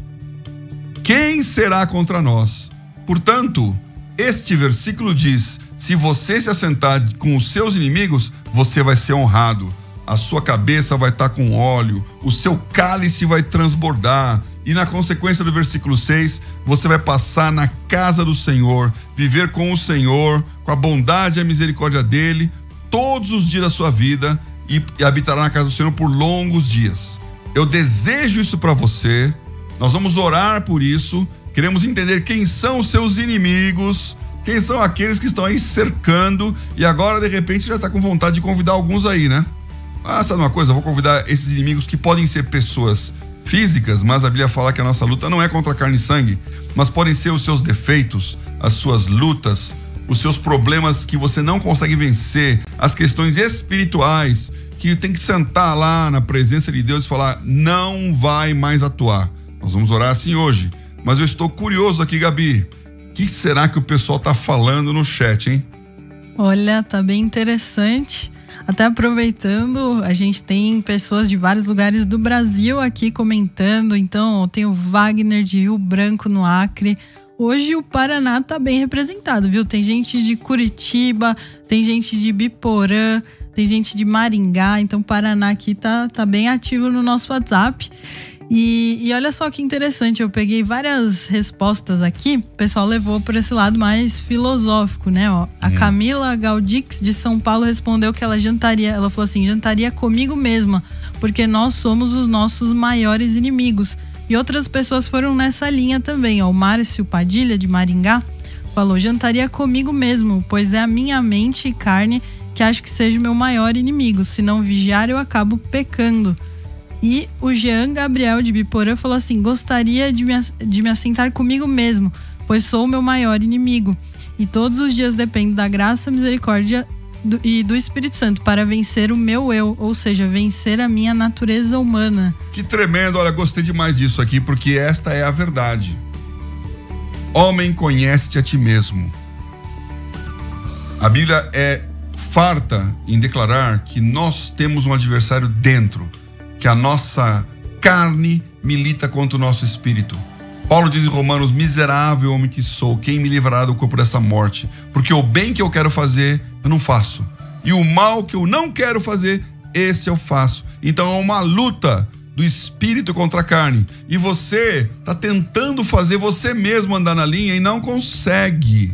quem será contra nós? Portanto, este versículo diz: se você se assentar com os seus inimigos, você vai ser honrado. A sua cabeça vai estar com óleo, o seu cálice vai transbordar. E na consequência do versículo 6, você vai passar na casa do Senhor, viver com o Senhor, com a bondade e a misericórdia dele, todos os dias da sua vida, e habitará na casa do Senhor por longos dias. Eu desejo isso para você. Nós vamos orar por isso. Queremos entender quem são os seus inimigos, quem são aqueles que estão aí cercando, e agora de repente já está com vontade de convidar alguns aí, né? Ah, sabe uma coisa? Eu vou convidar esses inimigos que podem ser pessoas físicas, mas a Bíblia fala que a nossa luta não é contra carne e sangue, mas podem ser os seus defeitos, as suas lutas, os seus problemas que você não consegue vencer, as questões espirituais, que tem que sentar lá na presença de Deus e falar: não vai mais atuar. Nós vamos orar assim hoje. Mas eu estou curioso aqui, Gabi. O que será que o pessoal tá falando no chat, hein? Olha, tá bem interessante. Até aproveitando, a gente tem pessoas de vários lugares do Brasil aqui comentando. Então, tem o Wagner de Rio Branco, no Acre. Hoje o Paraná tá bem representado, viu? Tem gente de Curitiba, tem gente de Biporã, tem gente de Maringá. Então, o Paraná aqui tá bem ativo no nosso WhatsApp. E olha só que interessante, eu peguei várias respostas aqui, o pessoal levou por esse lado mais filosófico, né? Ó, a Camila Gaudix, de São Paulo, respondeu que ela falou assim: jantaria comigo mesma, porque nós somos os nossos maiores inimigos. E outras pessoas foram nessa linha também, ó. O Márcio Padilha, de Maringá, falou: jantaria comigo mesmo, pois é a minha mente e carne que acho que seja o meu maior inimigo, se não vigiar eu acabo pecando. E o Jean Gabriel de Biporã falou assim: gostaria de me assentar comigo mesmo, pois sou o meu maior inimigo. E todos os dias dependo da graça, misericórdia e do Espírito Santo para vencer o meu eu, ou seja, vencer a minha natureza humana. Que tremendo, olha, gostei demais disso aqui, porque esta é a verdade. Homem, conhece-te a ti mesmo. A Bíblia é farta em declarar que nós temos um adversário dentro, que a nossa carne milita contra o nosso espírito. Paulo diz em Romanos: miserável homem que sou, quem me livrará do corpo dessa morte? Porque o bem que eu quero fazer, eu não faço. E o mal que eu não quero fazer, esse eu faço. Então é uma luta do espírito contra a carne. E você está tentando fazer você mesmo andar na linha e não consegue.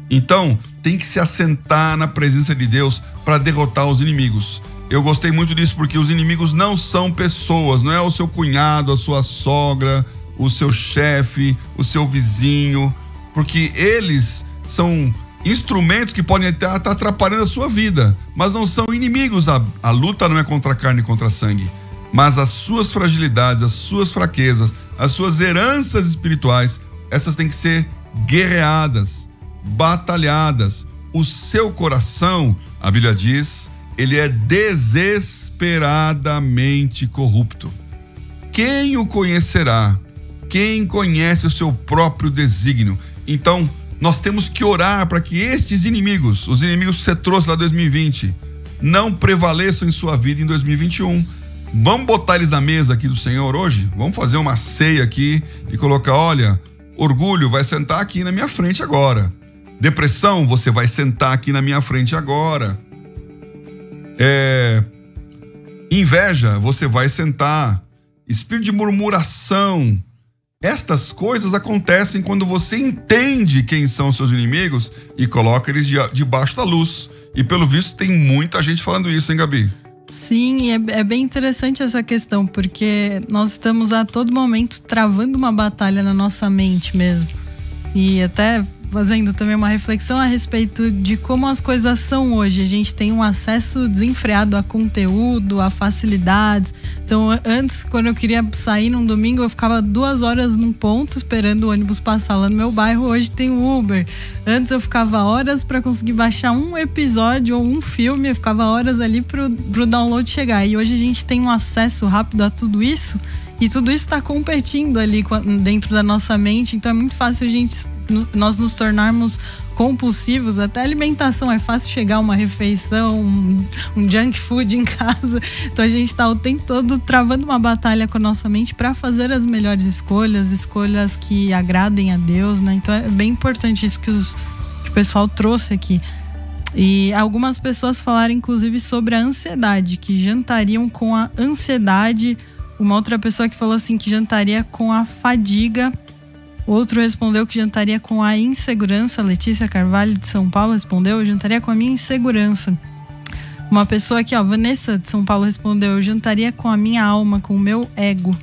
Então tem que se assentar na presença de Deus para derrotar os inimigos. Eu gostei muito disso, porque os inimigos não são pessoas, não é o seu cunhado, a sua sogra, o seu chefe, o seu vizinho, porque eles são instrumentos que podem estar atrapalhando a sua vida, mas não são inimigos. A luta não é contra a carne e contra a sangue, mas as suas fragilidades, as suas fraquezas, as suas heranças espirituais, essas têm que ser guerreadas, batalhadas. O seu coração, a Bíblia diz, ele é desesperadamente corrupto. Quem o conhecerá? Quem conhece o seu próprio desígnio? Então, nós temos que orar para que estes inimigos, os inimigos que você trouxe lá em 2020, não prevaleçam em sua vida em 2021. Vamos botar eles na mesa aqui do Senhor hoje? Vamos fazer uma ceia aqui e colocar: olha, orgulho vai sentar aqui na minha frente agora. Depressão, você vai sentar aqui na minha frente agora. Inveja, você vai sentar. Espírito de murmuração, estas coisas acontecem quando você entende quem são os seus inimigos e coloca eles debaixo da luz. E pelo visto tem muita gente falando isso, hein, Gabi? Sim, é bem interessante essa questão, porque nós estamos a todo momento travando uma batalha na nossa mente mesmo. E até fazendo também uma reflexão a respeito de como as coisas são hoje. A gente tem um acesso desenfreado a conteúdo, a facilidades. Então, antes, quando eu queria sair num domingo, eu ficava 2 horas num ponto esperando o ônibus passar lá no meu bairro. Hoje tem o Uber. Antes eu ficava horas para conseguir baixar um episódio ou um filme. Eu ficava horas ali pro download chegar. E hoje a gente tem um acesso rápido a tudo isso. E tudo isso está competindo ali dentro da nossa mente. Então é muito fácil a gente nós nos tornarmos compulsivos, até alimentação, é fácil chegar uma refeição, um junk food em casa. Então a gente tá o tempo todo travando uma batalha com a nossa mente para fazer as melhores escolhas que agradem a Deus, né? Então é bem importante isso que o pessoal trouxe aqui. E algumas pessoas falaram inclusive sobre a ansiedade, que jantariam com a ansiedade. Uma outra pessoa que falou assim que jantaria com a fadiga. Outro respondeu que jantaria com a insegurança. Letícia Carvalho de São Paulo respondeu: eu jantaria com a minha insegurança. Uma pessoa aqui, Vanessa de São Paulo respondeu: eu jantaria com a minha alma, com o meu ego.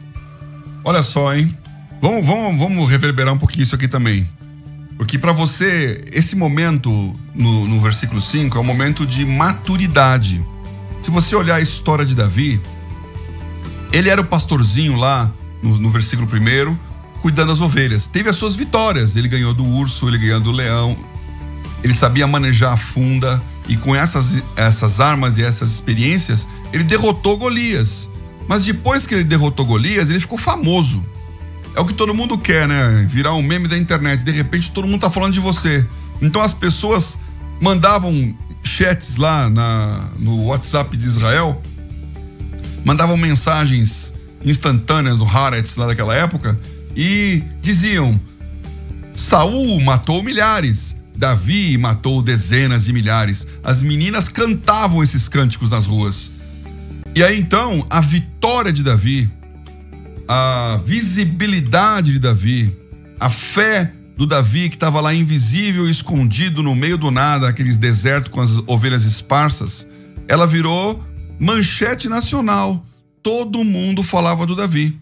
Olha só, hein? Vamos reverberar um pouquinho isso aqui também. Porque para você, esse momento no versículo 5 é um momento de maturidade. Se você olhar a história de Davi, ele era o pastorzinho lá no versículo 1, cuidando das ovelhas. Teve as suas vitórias. Ele ganhou do urso, ele ganhou do leão. Ele sabia manejar a funda. E com essas armas e essas experiências, ele derrotou Golias. Mas depois que ele derrotou Golias, ele ficou famoso. É o que todo mundo quer, né? Virar um meme da internet. De repente, todo mundo tá falando de você. Então, as pessoas mandavam chats lá no WhatsApp de Israel. Mandavam mensagens instantâneas no Haaretz lá daquela época. E diziam: Saul matou milhares, Davi matou dezenas de milhares. As meninas cantavam esses cânticos nas ruas. E aí então, a vitória de Davi, a visibilidade de Davi, a fé do Davi que estava lá invisível e escondido no meio do nada, aqueles desertos com as ovelhas esparsas, ela virou manchete nacional. Todo mundo falava do Davi.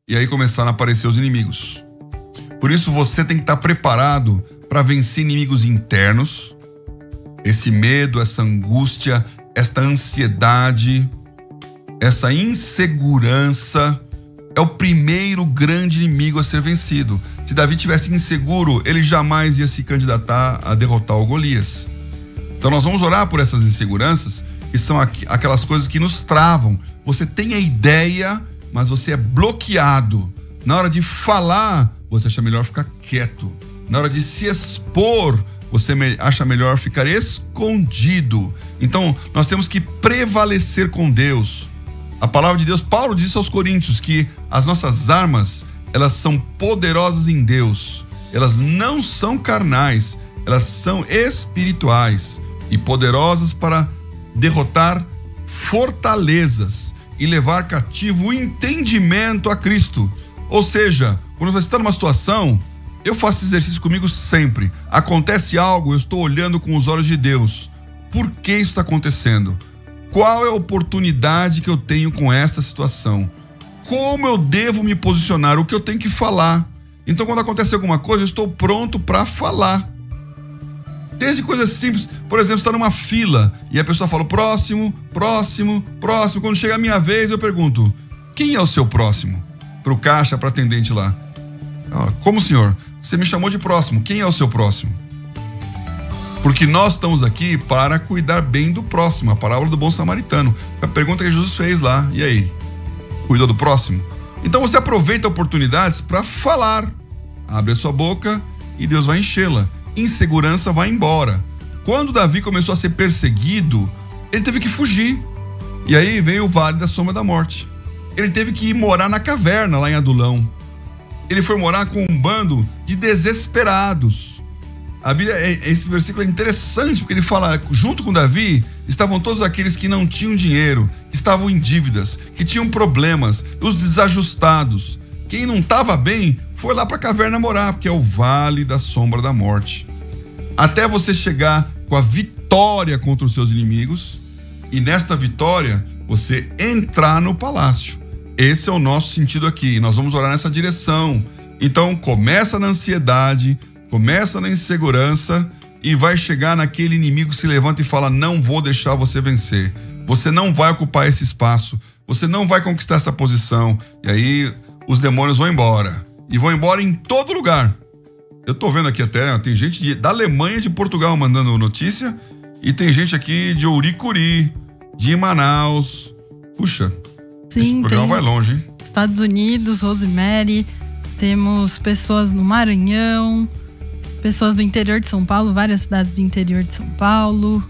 E aí começaram a aparecer os inimigos. Por isso você tem que estar preparado para vencer inimigos internos. Esse medo, essa angústia, esta ansiedade, essa insegurança é o primeiro grande inimigo a ser vencido. Se Davi tivesse inseguro, ele jamais ia se candidatar a derrotar o Golias. Então nós vamos orar por essas inseguranças, que são aquelas coisas que nos travam. Você tem a ideia, mas você é bloqueado. Na hora de falar, você acha melhor ficar quieto. Na hora de se expor, você acha melhor ficar escondido. Então, nós temos que prevalecer com Deus. A palavra de Deus, Paulo disse aos Coríntios que as nossas armas, elas são poderosas em Deus. Elas não são carnais, elas são espirituais e poderosas para derrotar fortalezas e levar cativo o entendimento a Cristo. Ou seja, quando você está numa situação, eu faço esse exercício comigo sempre. Acontece algo, eu estou olhando com os olhos de Deus. Por que isso está acontecendo? Qual é a oportunidade que eu tenho com esta situação? Como eu devo me posicionar? O que eu tenho que falar? Então, quando acontece alguma coisa, eu estou pronto para falar. Desde coisas simples. Por exemplo, você está numa fila e a pessoa fala próximo, próximo, próximo. Quando chega a minha vez, eu pergunto: quem é o seu próximo? Para o caixa, para atendente lá. Como, senhor? Você me chamou de próximo. Quem é o seu próximo? Porque nós estamos aqui para cuidar bem do próximo. A parábola do bom samaritano. A pergunta que Jesus fez lá. E aí? Cuidou do próximo? Então você aproveita oportunidades para falar. Abre a sua boca e Deus vai enchê-la. Insegurança vai embora. Quando Davi começou a ser perseguido, ele teve que fugir. E aí veio o vale da sombra da morte. Ele teve que ir morar na caverna lá em Adulão. Ele foi morar com um bando de desesperados. A Bíblia, esse versículo é interessante, porque ele fala, junto com Davi, estavam todos aqueles que não tinham dinheiro, que estavam em dívidas, que tinham problemas, os desajustados. Quem não estava bem, foi lá para a caverna morar, porque é o vale da sombra da morte. Até você chegar com a vitória contra os seus inimigos, e nesta vitória, você entrar no palácio. Esse é o nosso sentido aqui, nós vamos orar nessa direção. Então, começa na ansiedade, começa na insegurança e vai chegar naquele inimigo que se levanta e fala: não vou deixar você vencer. Você não vai ocupar esse espaço. Você não vai conquistar essa posição. E aí os demônios vão embora. E vão embora em todo lugar. Eu tô vendo aqui até, tem gente da Alemanha e de Portugal mandando notícia. E tem gente aqui de Ouricuri, de Manaus. Puxa, sim, esse programa vai longe, hein? Estados Unidos, Rosemary. Temos pessoas no Maranhão. pessoas do interior de São Paulo, várias cidades do interior de São Paulo.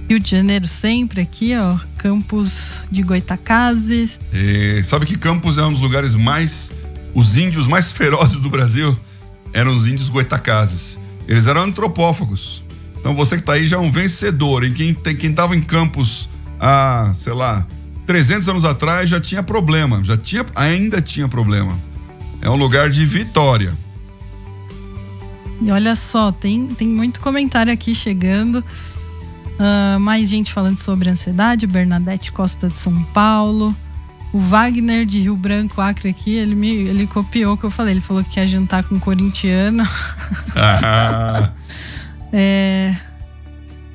Rio de Janeiro sempre aqui, ó. Campos de Goitacazes. Sabe que Campos é um dos lugares os índios mais ferozes do Brasil eram os índios Goitacazes. Eles eram antropófagos. Então você que tá aí já é um vencedor. E quem tava em Campos há, 300 anos atrás já tinha problema. Ainda tinha problema. É um lugar de vitória. E olha só, tem muito comentário aqui chegando. Mais gente falando sobre ansiedade. Bernadette Costa de São Paulo. O Wagner de Rio Branco, Acre aqui, ele copiou o que eu falei. Ele falou que quer jantar com corintiano.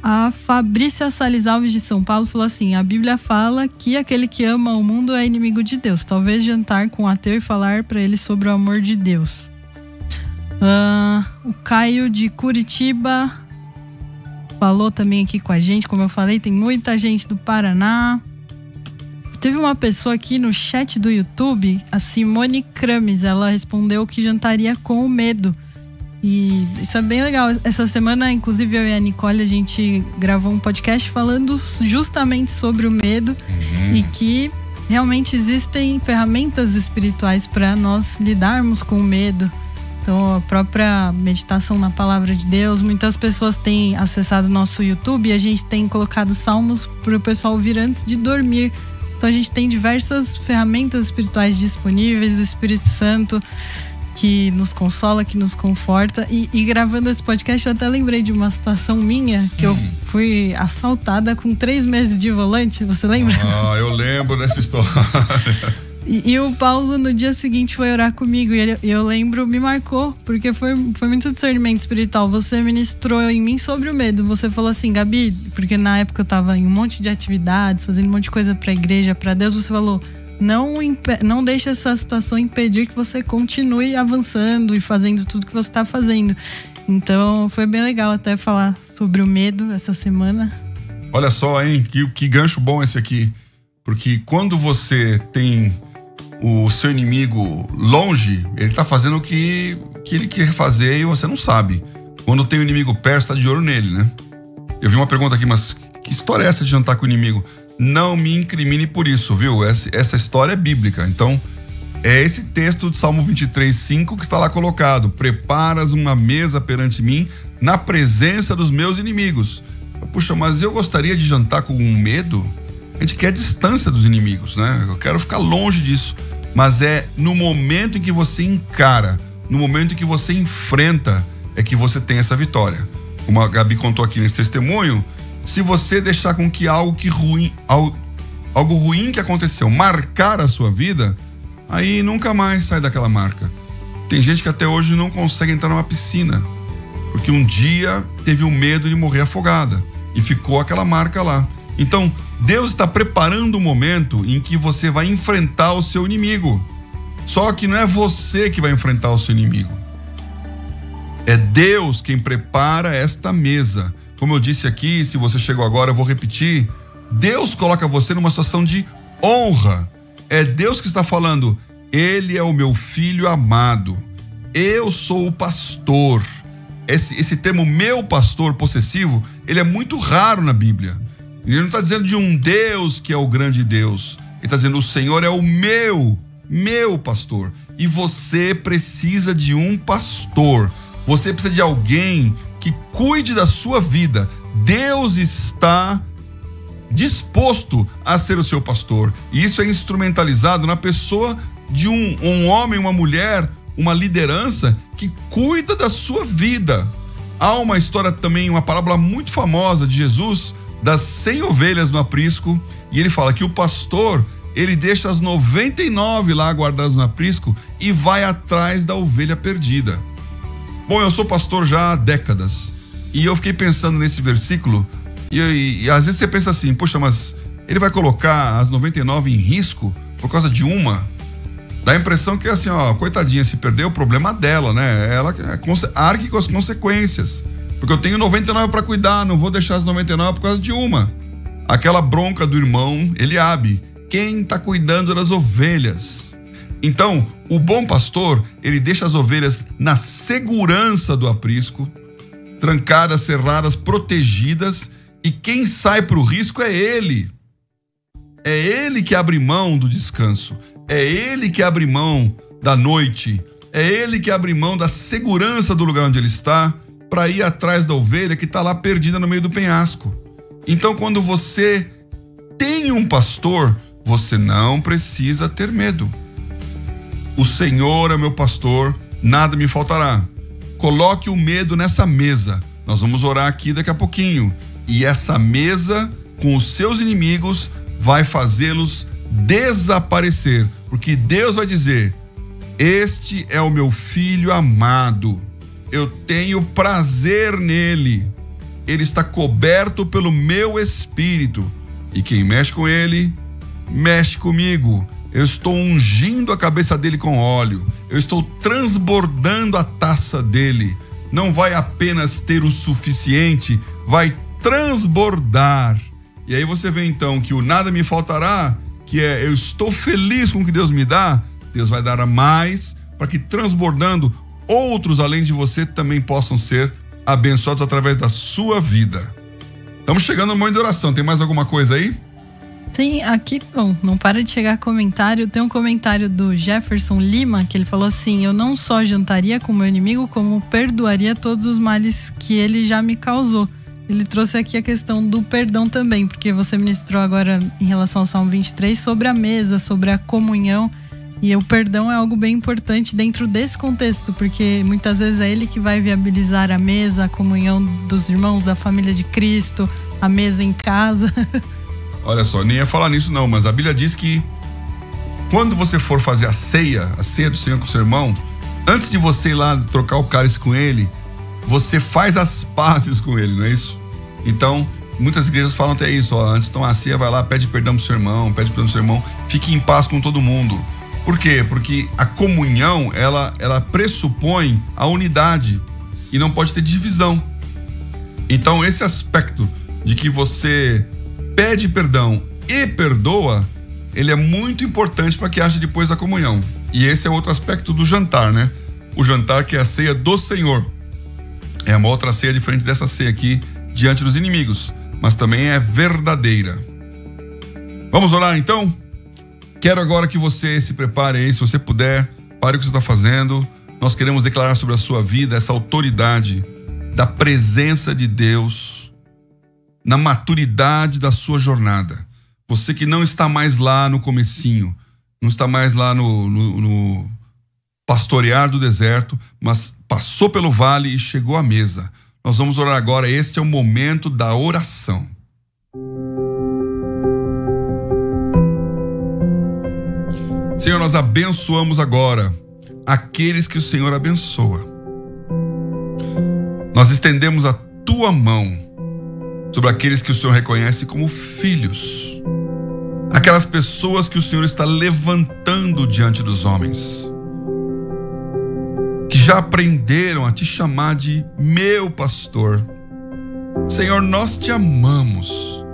A Fabrícia Salles Alves de São Paulo falou assim: a Bíblia fala que aquele que ama o mundo é inimigo de Deus. Talvez jantar com um ateu e falar para ele sobre o amor de Deus. O Caio de Curitiba falou também aqui com a gente. Como eu falei, tem muita gente do Paraná. Teve uma pessoa aqui no chat do YouTube, a Simone Crames, ela respondeu que jantaria com o medo. E isso é bem legal. Essa semana, inclusive, eu e a Nicole, a gente gravou um podcast falando justamente sobre o medo e que realmente existem ferramentas espirituais para nós lidarmos com o medo. Então, a própria meditação na palavra de Deus, muitas pessoas têm acessado o nosso YouTube e a gente tem colocado salmos para o pessoal ouvir antes de dormir. Então a gente tem diversas ferramentas espirituais disponíveis, o Espírito Santo que nos consola, que nos conforta. E gravando esse podcast eu até lembrei de uma situação minha, que eu fui assaltada com 3 meses de volante, você lembra? Eu lembro dessa história. E o Paulo no dia seguinte foi orar comigo e eu lembro, me marcou, porque foi muito discernimento espiritual. Você ministrou em mim sobre o medo. Você falou assim: Gabi, porque na época eu tava em um monte de atividades, fazendo um monte de coisa pra igreja, pra Deus. Você falou: não deixe essa situação impedir que você continue avançando e fazendo tudo que você tá fazendo. Então foi bem legal até falar sobre o medo essa semana. Olha só, hein, que gancho bom esse aqui. Porque quando você tem o seu inimigo longe, ele tá fazendo o que ele quer fazer e você não sabe. Quando tem o inimigo perto, tá de olho nele, né? Eu vi uma pergunta aqui, mas que história é essa de jantar com o inimigo? Não me incrimine por isso, viu? Essa história é bíblica. Então, é esse texto de Salmo 23:5 que está lá colocado. Preparas uma mesa perante mim na presença dos meus inimigos. Puxa, mas eu gostaria de jantar com medo? A gente quer distância dos inimigos, né? Eu quero ficar longe disso. Mas é no momento em que você encara, no momento em que você enfrenta, é que você tem essa vitória. Como a Gabi contou aqui nesse testemunho, se você deixar com que algo ruim que aconteceu marcar a sua vida, aí nunca mais sai daquela marca. Tem gente que até hoje não consegue entrar numa piscina, porque um dia teve o medo de morrer afogada e ficou aquela marca lá. Então, Deus está preparando o momento em que você vai enfrentar o seu inimigo. Só que não é você que vai enfrentar o seu inimigo. É Deus quem prepara esta mesa. Como eu disse aqui, se você chegou agora, eu vou repetir. Deus coloca você numa situação de honra. É Deus que está falando: Ele é o meu filho amado. Eu sou o pastor. Esse termo meu pastor possessivo, ele é muito raro na Bíblia. Ele não está dizendo de um Deus que é o grande Deus. Ele está dizendo: o Senhor é o meu pastor. E você precisa de um pastor. Você precisa de alguém que cuide da sua vida. Deus está disposto a ser o seu pastor. E isso é instrumentalizado na pessoa de um homem, uma mulher, uma liderança que cuida da sua vida. Há uma história também, uma parábola muito famosa de Jesus, das 100 ovelhas no aprisco, e ele fala que o pastor, ele deixa as 99 lá guardadas no aprisco e vai atrás da ovelha perdida. Bom, eu sou pastor já há décadas, e eu fiquei pensando nesse versículo, e às vezes você pensa assim: poxa, mas ele vai colocar as 99 em risco por causa de uma? Dá a impressão que assim, coitadinha, se perder, o problema dela, né? Ela arque com as consequências. Porque eu tenho 99 para cuidar, não vou deixar as 99 por causa de uma. Aquela bronca do irmão Eliabe: quem está cuidando das ovelhas? Então, o bom pastor, ele deixa as ovelhas na segurança do aprisco, trancadas, cerradas, protegidas, e quem sai para o risco é ele. É ele que abre mão do descanso, é ele que abre mão da noite, é ele que abre mão da segurança do lugar onde ele está para ir atrás da ovelha que está lá perdida no meio do penhasco. Então, quando você tem um pastor, você não precisa ter medo. O Senhor é meu pastor, nada me faltará. Coloque o medo nessa mesa. Nós vamos orar aqui daqui a pouquinho. E essa mesa, com os seus inimigos, vai fazê-los desaparecer. Porque Deus vai dizer: este é o meu filho amado. Eu tenho prazer nele. Ele está coberto pelo meu espírito. E quem mexe com ele, mexe comigo. Eu estou ungindo a cabeça dele com óleo. Eu estou transbordando a taça dele. Não vai apenas ter o suficiente, vai transbordar. E aí você vê então que o nada me faltará, que é eu estou feliz com o que Deus me dá, Deus vai dar a mais, para que transbordando, outros além de você também possam ser abençoados através da sua vida. Estamos chegando no momento de oração. Tem mais alguma coisa aí? Tem aqui, bom, não para de chegar comentário. Tem um comentário do Jefferson Lima, que ele falou assim: eu não só jantaria com meu inimigo, como perdoaria todos os males que ele já me causou. Ele trouxe aqui a questão do perdão também, porque você ministrou agora em relação ao Salmo 23 sobre a mesa, sobre a comunhão. E o perdão é algo bem importante dentro desse contexto, porque muitas vezes é ele que vai viabilizar a mesa, a comunhão dos irmãos, da família de Cristo, a mesa em casa. Olha só, nem ia falar nisso não, mas a Bíblia diz que quando você for fazer a ceia do Senhor com o seu irmão, antes de você ir lá trocar o cálice com ele, você faz as pazes com ele, não é isso? Então, muitas igrejas falam até isso, ó, antes de tomar a ceia, vai lá, pede perdão pro seu irmão, fique em paz com todo mundo. Por quê? Porque a comunhão, ela pressupõe a unidade e não pode ter divisão. Então, esse aspecto de que você pede perdão e perdoa, ele é muito importante para que haja depois a comunhão. E esse é outro aspecto do jantar, né? O jantar, que é a ceia do Senhor. É uma outra ceia diferente dessa ceia aqui, diante dos inimigos, mas também é verdadeira. Vamos orar então? Quero agora que você se prepare aí, se você puder, pare o que você está fazendo. Nós queremos declarar sobre a sua vida essa autoridade da presença de Deus na maturidade da sua jornada. Você que não está mais lá no comecinho, não está mais lá no pastorear do deserto, mas passou pelo vale e chegou à mesa. Nós vamos orar agora. Este é o momento da oração. Senhor, nós abençoamos agora aqueles que o Senhor abençoa. Nós estendemos a tua mão sobre aqueles que o Senhor reconhece como filhos. Aquelas pessoas que o Senhor está levantando diante dos homens, que já aprenderam a te chamar de meu pastor. Senhor, nós te amamos.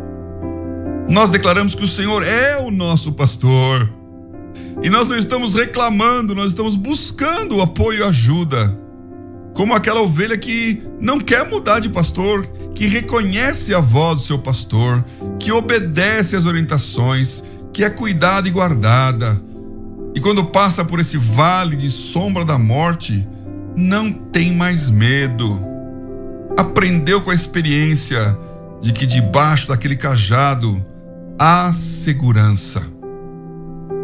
Nós declaramos que o Senhor é o nosso pastor. E nós não estamos reclamando, nós estamos buscando o apoio e ajuda. Como aquela ovelha que não quer mudar de pastor, que reconhece a voz do seu pastor, que obedece às orientações, que é cuidada e guardada. E quando passa por esse vale de sombra da morte, não tem mais medo. Aprendeu com a experiência de que debaixo daquele cajado há segurança.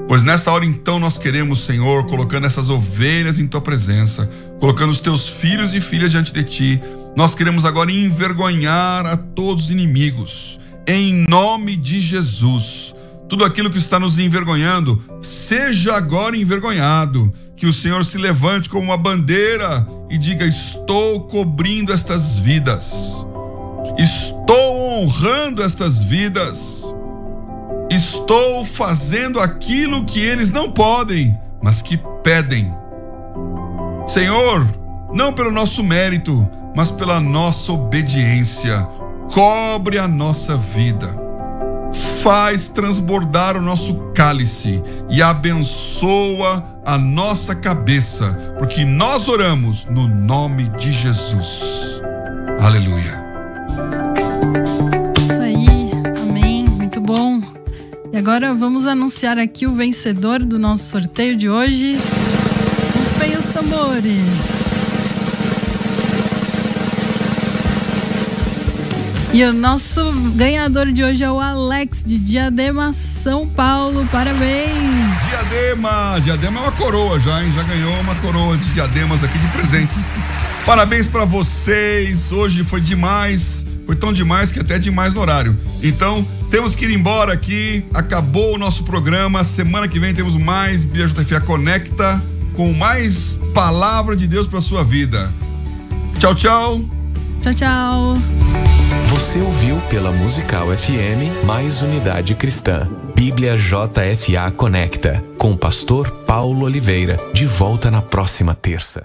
Pois nessa hora então nós queremos, Senhor, colocando essas ovelhas em tua presença, colocando os teus filhos e filhas diante de ti, nós queremos agora envergonhar a todos os inimigos, em nome de Jesus. Tudo aquilo que está nos envergonhando, seja agora envergonhado. Que o Senhor se levante como uma bandeira e diga: estou cobrindo estas vidas, estou honrando estas vidas, estou fazendo aquilo que eles não podem, mas que pedem. Senhor, não pelo nosso mérito, mas pela nossa obediência, cobre a nossa vida. faz transbordar o nosso cálice e abençoa a nossa cabeça, porque nós oramos no nome de Jesus. Aleluia. Isso aí, amém, muito bom. E agora vamos anunciar aqui o vencedor do nosso sorteio de hoje. Rufem os tambores. E o nosso ganhador de hoje é o Alex, de Diadema, São Paulo. Parabéns! Diadema é uma coroa já, hein? Já ganhou uma coroa de diademas aqui de presentes. Parabéns pra vocês. Hoje foi demais. Foi tão demais que até demais no horário. Então, temos que ir embora aqui. Acabou o nosso programa. Semana que vem temos mais Bíblia JFA Conecta, com mais palavra de Deus pra sua vida. Tchau, tchau. Tchau, tchau. Você ouviu pela Musical FM mais Unidade Cristã. Bíblia JFA Conecta, com o pastor Paulo Oliveira. De volta na próxima terça.